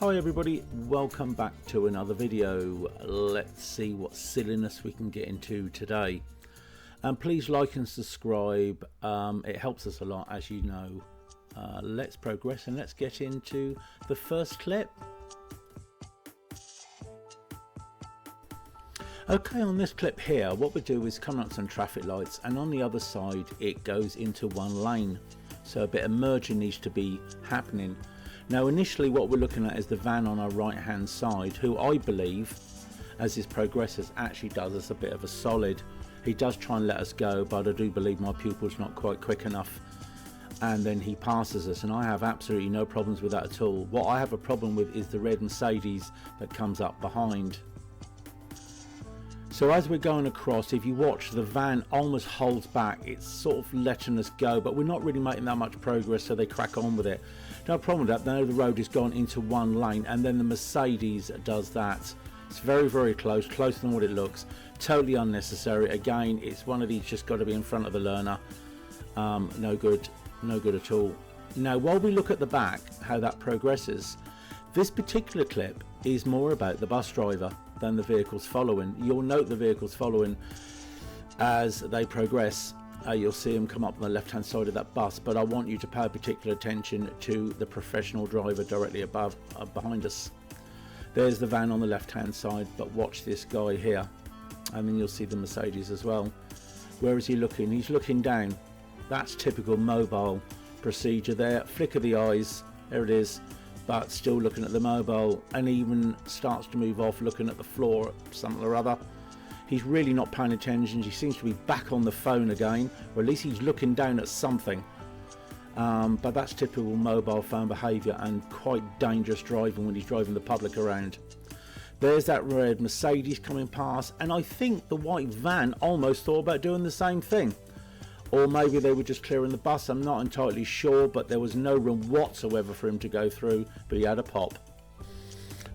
Hi everybody, welcome back to another video. Let's see what silliness we can get into today. And please like and subscribe, it helps us a lot, as you know. Let's progress and let's get into the first clip. Okay, on this clip here, what we do is come up some traffic lights, and on the other side it goes into one lane. So a bit of merging needs to be happening. Now initially what we're looking at is the van on our right hand side, who I believe, as this progresses, actually does us a bit of a solid. He does try and let us go, but I do believe my pupil's not quite quick enough, and then he passes us, and I have absolutely no problems with that at all. What I have a problem with is the red Mercedes that comes up behind. So as we're going across, if you watch, the van almost holds back. It's sort of letting us go, but we're not really making that much progress, so they crack on with it. No problem with that. Now the road has gone into one lane, and then the Mercedes does that. It's very, very close, closer than what it looks. Totally unnecessary. Again, it's one of these just got to be in front of the learner. No good at all. Now, while we look at the back, how that progresses, this particular clip is more about the bus driver than the vehicles following. You'll note the vehicles following as they progress. You'll see them come up on the left hand side of that bus, but I want you to pay particular attention to the professional driver directly above, behind us. There's the van on the left hand side, but watch this guy here, and then you'll see the Mercedes as well. Where is he looking? He's looking down. That's typical mobile procedure there. Flick of the eyes, there it is, but still looking at the mobile, and even starts to move off looking at the floor, something or other. He's really not paying attention. He seems to be back on the phone again, or at least he's looking down at something. But that's typical mobile phone behaviour, and quite dangerous driving when he's driving the public around. There's that red Mercedes coming past, and I think the white van almost thought about doing the same thing. Or maybe they were just clearing the bus, I'm not entirely sure, but there was no room whatsoever for him to go through, but he had a pop.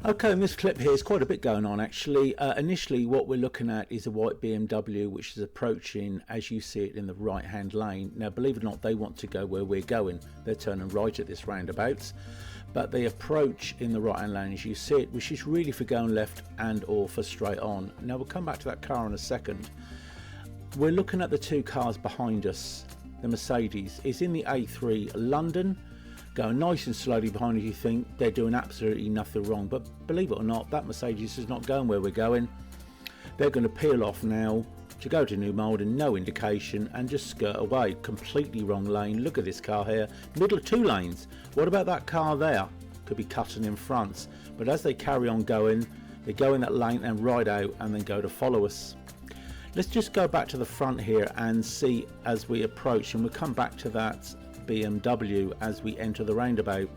Okay, in this clip here is quite a bit going on actually. Initially what we're looking at is a white BMW which is approaching, as you see it, in the right hand lane. Now believe it or not, they want to go where we're going. They're turning right at this roundabout, but they approach in the right hand lane as you see it, which is really for going left and or for straight on. Now we'll come back to that car in a second. We're looking at the two cars behind us. The Mercedes is in the A3 London, going nice and slowly behind us. You think they're doing absolutely nothing wrong, but believe it or not, that Mercedes is not going where we're going. They're going to peel off now to go to New Malden, no indication, and just skirt away. Completely wrong lane. Look at this car here, middle of two lanes. What about that car there? Could be cutting in front, but as they carry on going, they go in that lane and ride out and then go to follow us. Let's just go back to the front here and see as we approach, and we'll come back to that BMW as we enter the roundabout.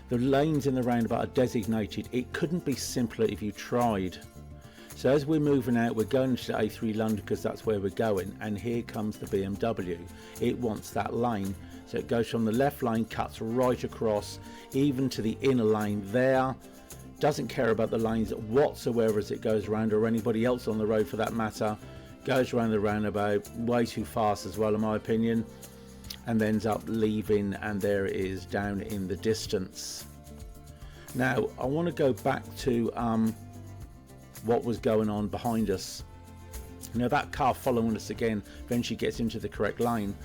The lanes in the roundabout are designated. It couldn't be simpler if you tried. So as we're moving out, we're going to the A3 London because that's where we're going, and here comes the BMW. It wants that lane, so it goes from the left lane, cuts right across even to the inner lane there. Doesn't care about the lanes whatsoever as it goes around, or anybody else on the road for that matter. Goes around the roundabout way too fast as well in my opinion, and ends up leaving, and there it is down in the distance. Now I want to go back to what was going on behind us. Now that car following us again eventually gets into the correct lane.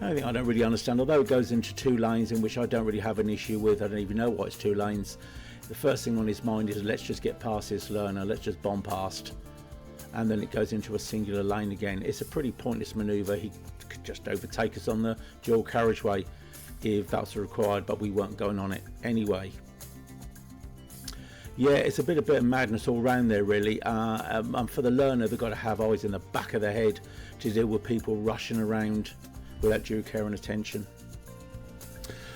I don't really understand, although it goes into two lanes, in which I don't really have an issue with. I don't even know why it's two lanes. The first thing on his mind is, let's just get past this learner, let's just bomb past, and then it goes into a singular lane again. It's a pretty pointless manoeuvre. He could just overtake us on the dual carriageway if that's required, but we weren't going on it anyway. Yeah, it's a bit of madness all around there really. And for the learner, they've got to have eyes in the back of their head to deal with people rushing around without due care and attention.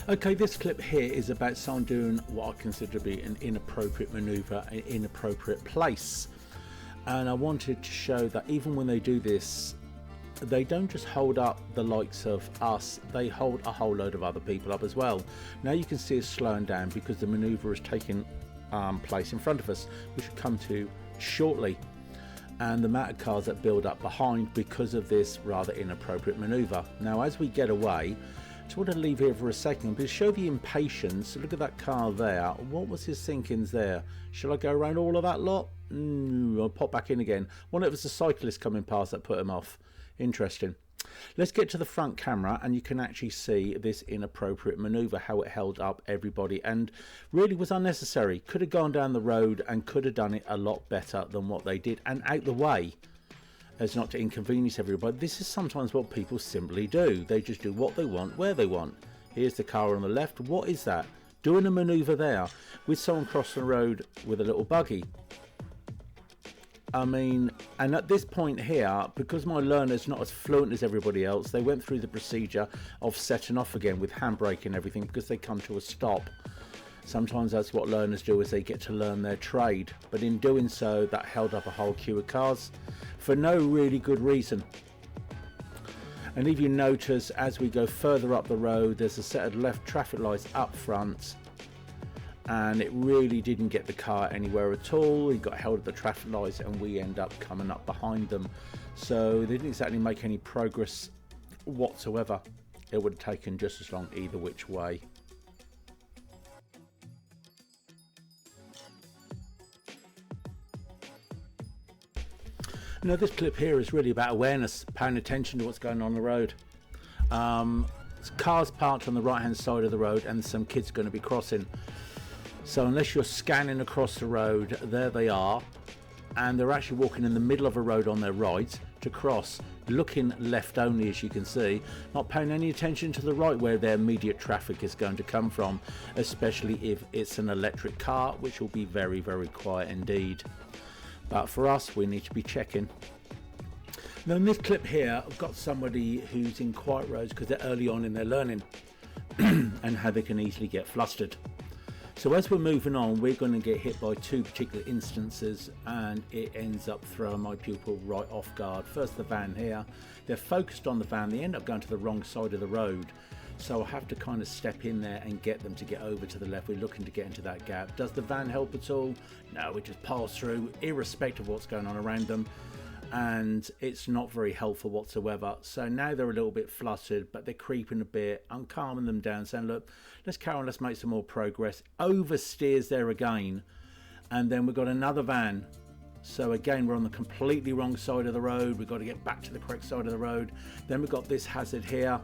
Okay, this clip here is about someone doing what I consider to be an inappropriate manoeuvre, an inappropriate place. And I wanted to show that even when they do this, they don't just hold up the likes of us, they hold a whole load of other people up as well. Now you can see us slowing down because the manoeuvre is taking place in front of us, which we'll come to shortly. And the amount of cars that build up behind because of this rather inappropriate manoeuvre. Now as we get away, So I want to leave here for a second, but show the impatience. Look at that car there. What was his thinkings there? Shall I go around all of that lot? I'll pop back in again. Wonder if it was a cyclist coming past that put him off. Interesting. Let's get to the front camera and you can actually see this inappropriate maneuver, how it held up everybody and really was unnecessary. Could have gone down the road and could have done it a lot better than what they did and out the way, as not to inconvenience everybody. This is sometimes what people simply do. They just do what they want, where they want. Here's the car on the left. What is that? Doing a maneuver there with someone crossing the road with a little buggy. I mean, and at this point here, because my learner's not as fluent as everybody else, they went through the procedure of setting off again with handbrake and everything because they come to a stop. Sometimes that's what learners do, is they get to learn their trade. But in doing so, that held up a whole queue of cars for no really good reason. And if you notice, as we go further up the road, there's a set of left traffic lights up front. And it really didn't get the car anywhere at all. He got held at the traffic lights and we end up coming up behind them. So they didn't exactly make any progress whatsoever. It would have taken just as long either which way. Now this clip here is really about awareness, paying attention to what's going on the road. Cars parked on the right hand side of the road and some kids are going to be crossing. So unless you're scanning across the road, there they are, and they're actually walking in the middle of a road on their right to cross, looking left only, as you can see, not paying any attention to the right where their immediate traffic is going to come from, especially if it's an electric car, which will be very, very quiet indeed. But for us, we need to be checking. Now in this clip here, I've got somebody who's in quiet roads because they're early on in their learning and how they can easily get flustered. So as we're moving on, we're going to get hit by two particular instances and it ends up throwing my pupil right off guard. First, the van here. They're focused on the van. They end up going to the wrong side of the road. So I have to kind of step in there and get them to get over to the left. We're looking to get into that gap. Does the van help at all? No, we just pass through irrespective of what's going on around them. And it's not very helpful whatsoever. So now they're a little bit flustered, but they're creeping a bit. I'm calming them down, saying, look, let's carry on, let's make some more progress. Oversteers there again. And then we've got another van. So again, we're on the completely wrong side of the road. We've got to get back to the correct side of the road. Then we've got this hazard here.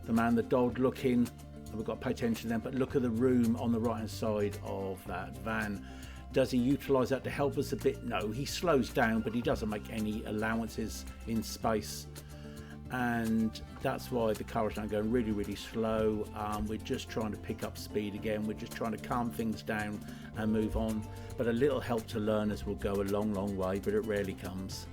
The man, the dog looking. We've got to pay attention to them, but look at the room on the right hand side of that van. Does he utilise that to help us a bit? No, he slows down, but he doesn't make any allowances in space. And that's why the car is now going really, really slow. We're just trying to pick up speed again. We're just trying to calm things down and move on. But a little help to learners will go a long, long way, but it rarely comes.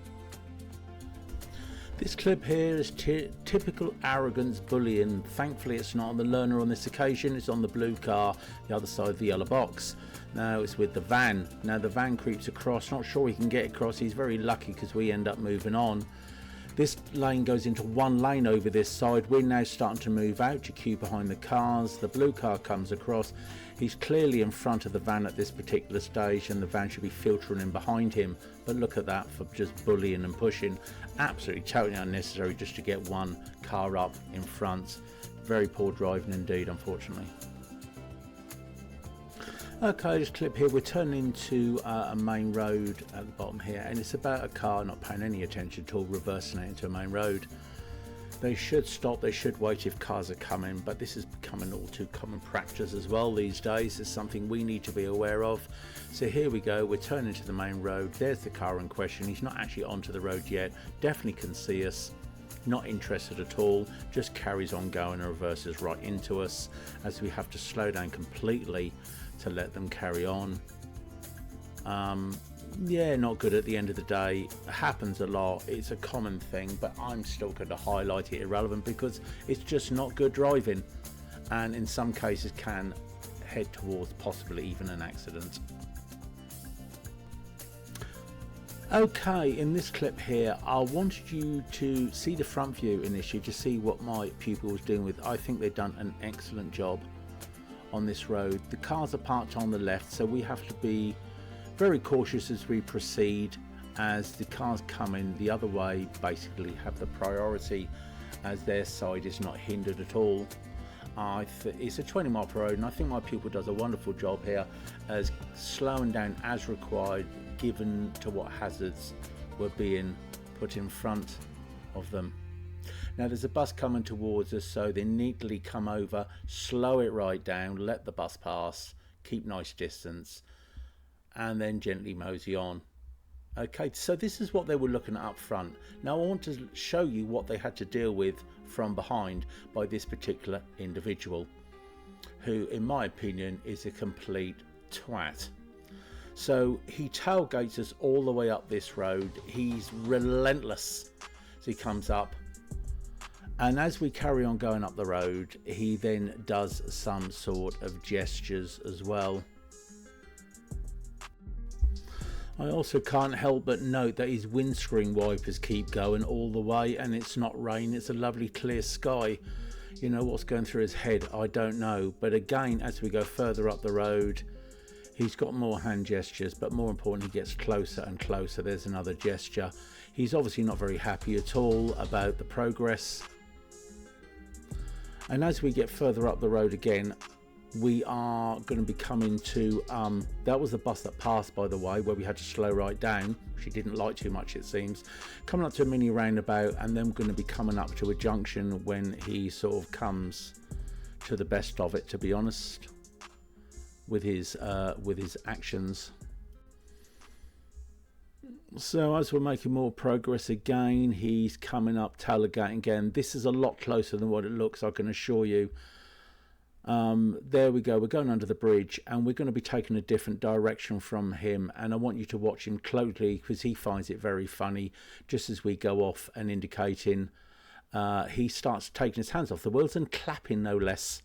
This clip here is typical arrogance bullying. Thankfully it's not on the learner on this occasion, it's on the blue car, the other side of the yellow box. Now it's with the van. Now the van creeps across, not sure he can get across, he's very lucky because we end up moving on. This lane goes into one lane over this side. We're now starting to move out to queue behind the cars. The blue car comes across. He's clearly in front of the van at this particular stage and the van should be filtering in behind him. But look at that for just bullying and pushing. Absolutely totally unnecessary just to get one car up in front. Very poor driving indeed, unfortunately. Okay, this clip here, we're turning into a main road at the bottom here, and it's about a car not paying any attention at all, reversing it into a main road. They should stop, they should wait if cars are coming, but this is becoming all too common practice as well these days. It's something we need to be aware of. So here we go, we're turning to the main road. There's the car in question. He's not actually onto the road yet, definitely can see us. Not interested at all, just carries on going and reverses right into us as we have to slow down completely to let them carry on. Yeah, not good at the end of the day. It happens a lot, it's a common thing, but I'm still going to highlight it irrelevant because it's just not good driving and in some cases can head towards possibly even an accident. Okay, in this clip here I wanted you to see the front view initially to see what my pupil was doing with. I think they've done an excellent job on this road. The cars are parked on the left, so we have to be very cautious as we proceed, as the cars coming the other way basically have the priority as their side is not hindered at all. It's a 20 mile per hour, and I think my pupil does a wonderful job here as slowing down as required, given to what hazards were being put in front of them. Now there's a bus coming towards us, so they neatly come over, slow it right down, let the bus pass, keep nice distance, and then gently mosey on. Okay, so this is what they were looking at up front. Now I want to show you what they had to deal with from behind by this particular individual, who in my opinion is a complete twat. So he tailgates us all the way up this road. He's relentless as he comes up, and as we carry on going up the road, he then does some sort of gestures as well. I also can't help but note that his windscreen wipers keep going all the way, and it's not rain, it's a lovely clear sky. You know what's going through his head, I don't know. But again, as we go further up the road, he's got more hand gestures, but more important, he gets closer and closer. There's another gesture. He's obviously not very happy at all about the progress. And as we get further up the road again, we are going to be coming to that was the bus that passed, by the way, where we had to slow right down. She didn't like too much, it seems. Coming up to a mini roundabout, and then we're going to be coming up to a junction when he sort of comes to the best of it, to be honest, with his actions. So as we're making more progress again, he's coming up Tailgating again. This is a lot closer than what it looks, I can assure you. There we go, we're going under the bridge, and we're going to be taking a different direction from him, and I want you to watch him closely because he finds it very funny. Just as we go off and indicating, he starts taking his hands off the wheels and clapping, no less,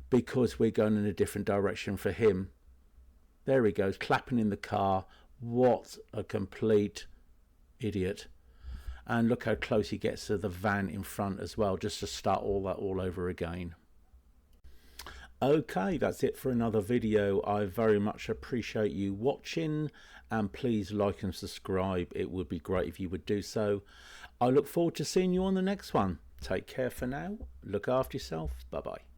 because we're going in a different direction for him. There he goes, clapping in the car. What a complete idiot. And look how close he gets to the van in front as well, just to start all that all over again. Okay, that's it for another video. I very much appreciate you watching, and please like and subscribe. It would be great if you would do so. I look forward to seeing you on the next one. Take care for now. Look after yourself. Bye bye.